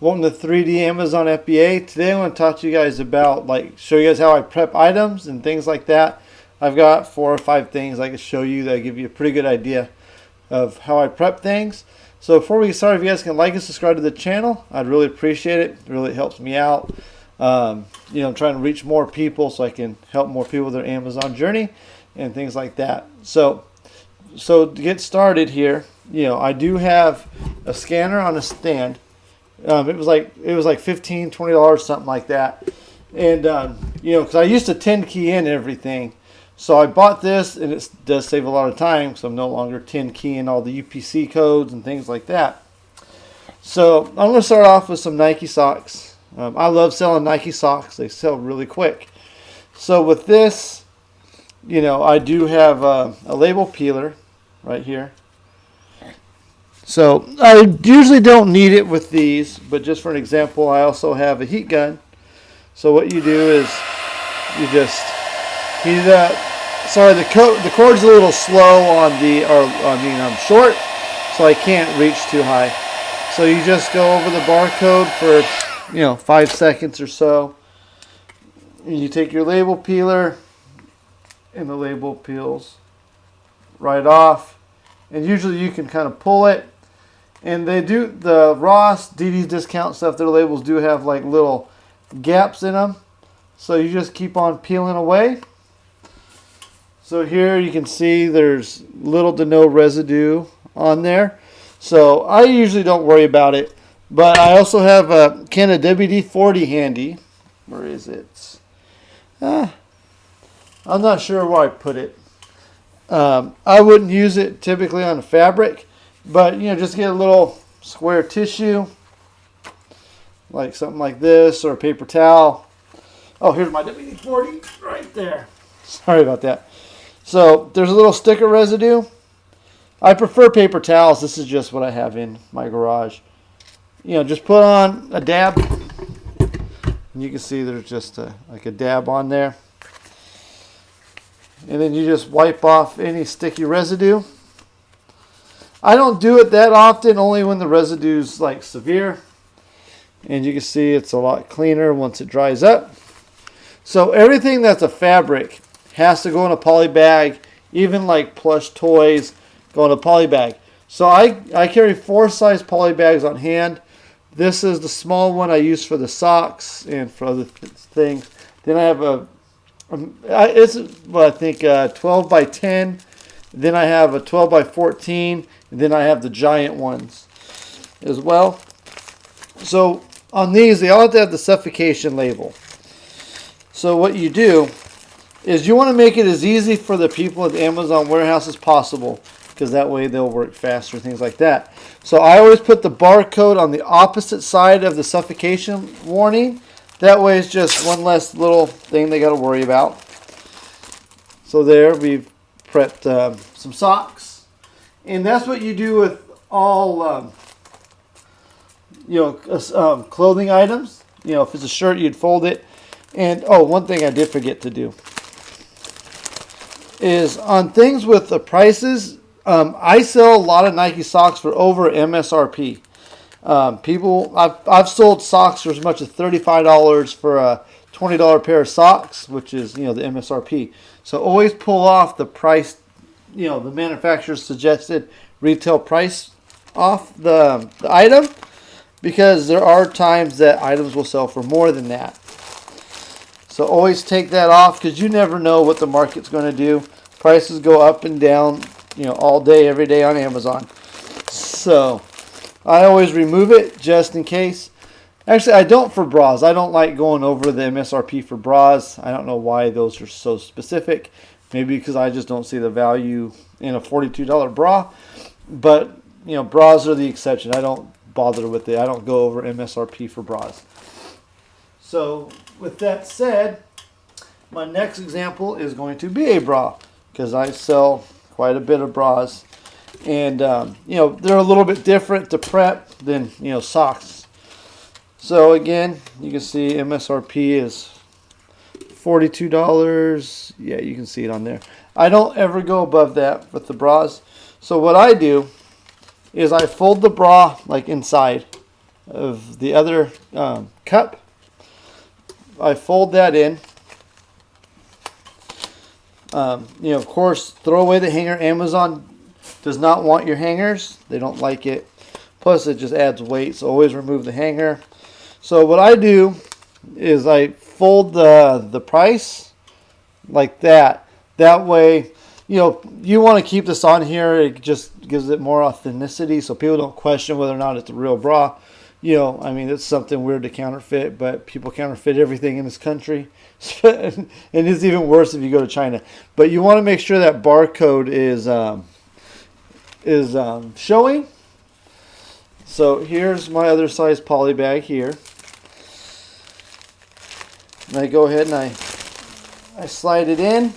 Welcome to 3D Amazon FBA. Today I'm going to talk to you guys about, show you guys how I prep items and things like that. I've got 4 or 5 things I can show you that give you a pretty good idea of how I prep things. So before we get started, if you guys can like and subscribe to the channel, I'd really appreciate it. It really helps me out. I'm trying to reach more people so I can help more people with their Amazon journey and things like that. So to get started here, I do have a scanner on a stand. It was like $15, $20, something like that. And because I used to 10 key in everything, so I bought this, and it does save a lot of time, so I'm no longer 10 keying all the UPC codes and things like that. So I'm going to start off with some Nike socks. I love selling Nike socks; they sell really quick. So with this, I do have a label peeler right here. So I usually don't need it with these, but just for an example, I also have a heat gun. So what you do is you just heat it up. Sorry, the cord's a little slow on I'm short, so I can't reach too high. So you just go over the barcode for 5 seconds or so. And you take your label peeler, and the label peels right off. And usually you can kind of pull it. And they do, the Ross, DD's discount stuff, their labels do have like little gaps in them. So you just keep on peeling away. So here you can see there's little to no residue on there. So I usually don't worry about it. But I also have a can of WD-40 handy. Where is it? I'm not sure where I put it. I wouldn't use it typically on fabric. But, just get a little square tissue, like something like this, or a paper towel. Oh, here's my WD-40 right there. Sorry about that. So, there's a little sticker residue. I prefer paper towels. This is just what I have in my garage. Just put on a dab. And you can see there's just like a dab on there. And then you just wipe off any sticky residue. I don't do it that often, only when the residue's like severe. And you can see it's a lot cleaner once it dries up. So everything that's a fabric has to go in a poly bag. Even like plush toys go in a poly bag. So I carry 4 size poly bags on hand. This is the small one I use for the socks and for other things. Then I have I think 12 by 10. Then I have a 12 by 14. And then I have the giant ones as well. So on these, they all have to have the suffocation label. So what you do is you want to make it as easy for the people at the Amazon warehouse as possible, because that way they'll work faster, things like that. So I always put the barcode on the opposite side of the suffocation warning. That way it's just one less little thing they got to worry about. So there, we've prepped some socks. And that's what you do with all, clothing items. If it's a shirt, you'd fold it. And, one thing I did forget to do is on things with the prices, I sell a lot of Nike socks for over MSRP. I've sold socks for as much as $35 for a $20 pair of socks, which is, the MSRP. So always pull off the price, the manufacturer's suggested retail price off the item, because there are times that items will sell for more than that. So always take that off, because you never know what the market's going to do. Prices go up and down, all day, every day on Amazon. So I always remove it just in case. Actually, I don't for bras. I don't like going over the MSRP for bras. I don't know why those are so specific. Maybe because I just don't see the value in a $42 bra. But, bras are the exception. I don't bother with it. I don't go over MSRP for bras. So, with that said, my next example is going to be a bra, because I sell quite a bit of bras. And, they're a little bit different to prep than, socks. So, again, you can see MSRP is $42. Yeah, you can see it on there. I don't ever go above that with the bras. So what I do is I fold the bra like inside. of the other cup. I fold that in. Of course, throw away the hanger. Amazon does not want your hangers. They don't like it. Plus, it just adds weight, so always remove the hanger. So what I do is I fold the price like that. That way, you want to keep this on here. It just gives it more authenticity, so people don't question whether or not it's a real bra. It's something weird to counterfeit, but people counterfeit everything in this country. And it's even worse if you go to China. But you want to make sure that barcode is showing. So here's my other size poly bag here. And I go ahead and I slide it in.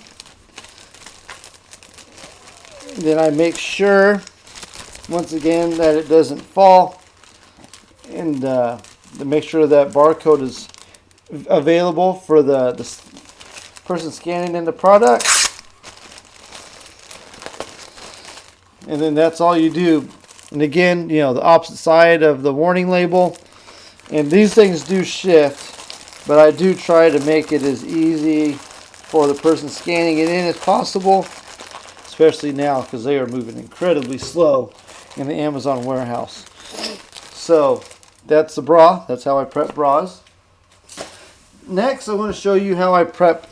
Then I make sure, once again, that it doesn't fall. And to make sure that barcode is available for the person scanning in the product. And then that's all you do. And again, the opposite side of the warning label. And these things do shift, but I do try to make it as easy for the person scanning it in as possible, especially now because they are moving incredibly slow in the Amazon warehouse. So that's the bra. That's how I prep bras. Next, I want to show you how I prep,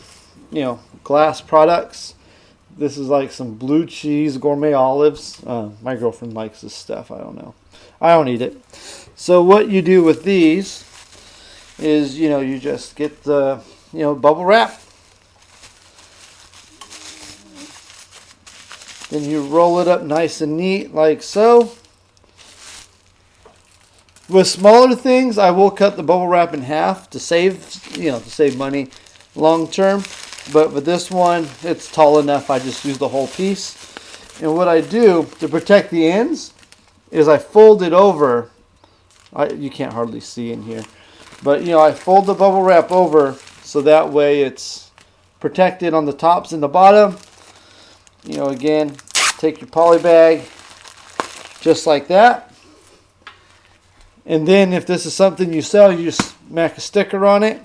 glass products. This is like some blue cheese gourmet olives. My girlfriend likes this stuff. I don't know. I don't eat it. So what you do with these is, you just get the, bubble wrap. Then you roll it up nice and neat like so. With smaller things, I will cut the bubble wrap in half to save money long term. But with this one, it's tall enough. I just use the whole piece. And what I do to protect the ends is I fold it over. You can't hardly see in here. But, I fold the bubble wrap over so that way it's protected on the tops and the bottom. Again, take your poly bag just like that. And then if this is something you sell, you just smack a sticker on it.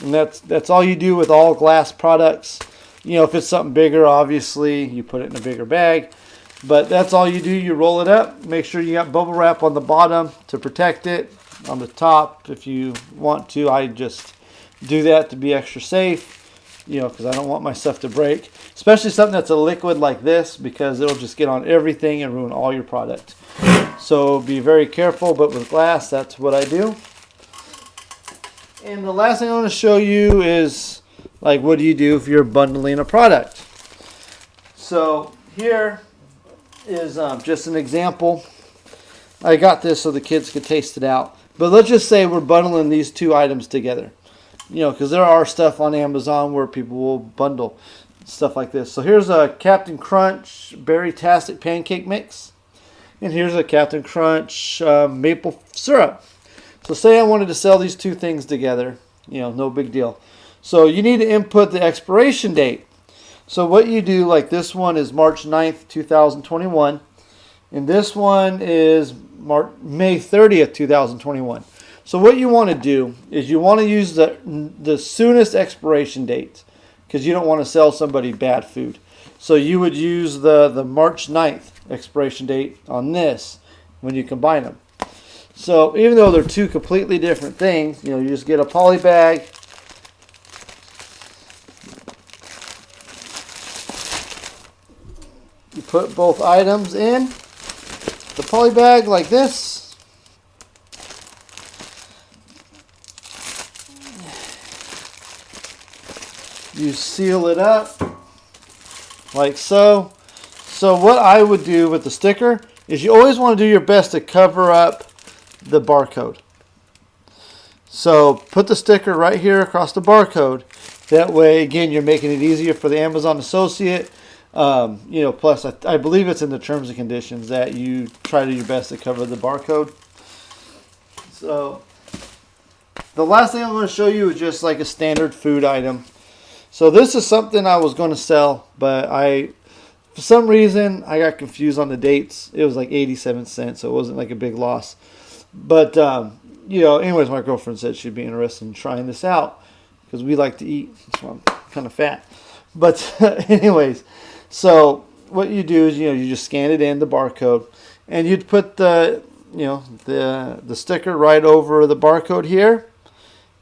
And that's all you do with all glass products. If it's something bigger, obviously, you put it in a bigger bag. But that's all you do. You roll it up. Make sure you got bubble wrap on the bottom to protect it. On the top, if you want to, I just do that to be extra safe. Because I don't want my stuff to break. Especially something that's a liquid like this, because it'll just get on everything and ruin all your product. So be very careful, but with glass, that's what I do. And the last thing I want to show you is, what do you do if you're bundling a product? So here is just an example. I got this so the kids could taste it out. But let's just say we're bundling these two items together. Because there are stuff on Amazon where people will bundle stuff like this. So here's a Captain Crunch Berry-tastic pancake mix. And here's a Captain Crunch maple syrup. So say I wanted to sell these two things together. No big deal. So you need to input the expiration date. So what you do, like this one is March 9th, 2021. And this one is May 30th, 2021. So what you want to do is you want to use the soonest expiration date, because you don't want to sell somebody bad food. So you would use the March 9th expiration date on this when you combine them. So even though they're two completely different things, you just get a poly bag. You put both items in the poly bag like this. You seal it up like so. So what I would do with the sticker is you always want to do your best to cover up the barcode. So put the sticker right here across the barcode. That way, again, you're making it easier for the Amazon associate. Plus, I believe it's in the terms and conditions that you try to do your best to cover the barcode. So the last thing I'm going to show you is just like a standard food item. So this is something I was going to sell, but for some reason, I got confused on the dates. It was like 87 cents, so it wasn't like a big loss. But you know, anyways, my girlfriend said she'd be interested in trying this out because we like to eat. That's why I'm kind of fat. But anyways, so what you do is, you know, you just scan it in, the barcode, and you'd put the, you know, the sticker right over the barcode here.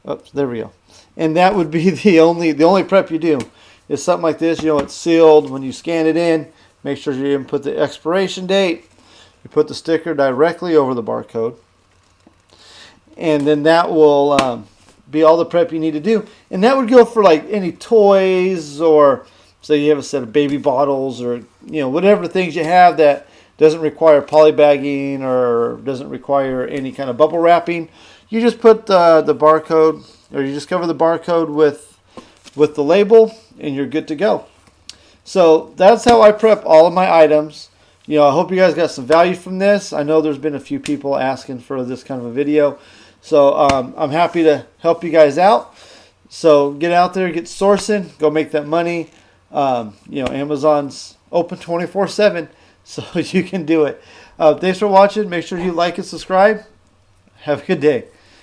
Oops, there we go. And that would be the only prep you do is something like this. You know, it's sealed. When you scan it in, make sure you input the expiration date. You put the sticker directly over the barcode, and then that will be all the prep you need to do. And that would go for like any toys, or say you have a set of baby bottles, or, you know, whatever things you have that doesn't require polybagging or doesn't require any kind of bubble wrapping. You just put the barcode, or you just cover the barcode with the label, and you're good to go. So that's how I prep all of my items. You know, I hope you guys got some value from this. I know there's been a few people asking for this kind of a video. So I'm happy to help you guys out. So get out there, get sourcing, go make that money. You know, Amazon's open 24/7, so you can do it. Thanks for watching. Make sure you like and subscribe. Have a good day.